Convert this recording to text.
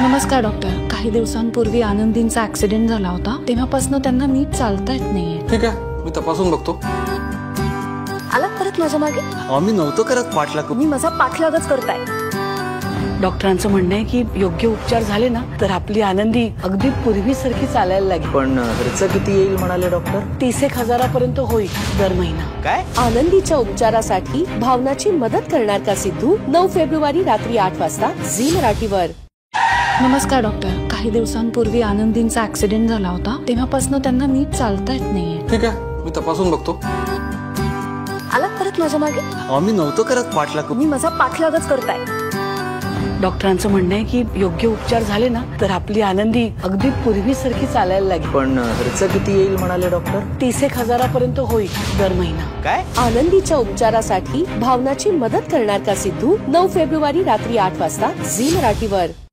नमस्कार डॉक्टर. काही दिवसांपूर्वी आनंदींचा ऍक्सिडेंट झाला होता. तेव्हापासून त्यांना नीट चालता येत नाहीये. ठीक आहे, मी तपासून बघतो. आलात परत माझ्या मागे? आम्ही नव्हतो करत पाठलाग. तुम्ही माझा पाठलागच करताय. डॉक्टरांचं म्हणणं आहे की योग्य उपचार झाले ना तर आपली आनंदी अगदी पूर्वीसारखी चालायला लागेल. पण खर्च किती येईल म्हणाले डॉक्टर? 30,000 होईल दर महिना. काय? आनंदीच्या उपचारासाठी भावनाची मदत करणार का सिद्धू? 9 फेब्रुवारी रात्री 8 वाजता झी मराठीवर. नमस्कार डॉक्टर. काही दिवसांपूर्वी आनंदींचा ऍक्सिडेंट झाला होता. तेव्हापासून त्यांना नीट चालता येत नाहीये. ठीक आहे, मी तपासून बघतो. आलात परत माझ्या मागे? आम्ही नव्हतो करत पाठलाग. तुम्ही माझा पाठलागच करताय. डॉक्टरांचं म्हणणं आहे की योग्य उपचार झाले ना तर आपली आनंदी अगदी पूर्वीसारखी चालायला लागेल. पण खर्च किती येईल म्हणाले डॉक्टर? 30,000 होईल दर महिना. काय? आनंदीच्या उपचारासाठी भावनाची मदत करणार का सिद्धू? 9 फेब्रुवारी रात्री 8 वाजता झी मराठीवर.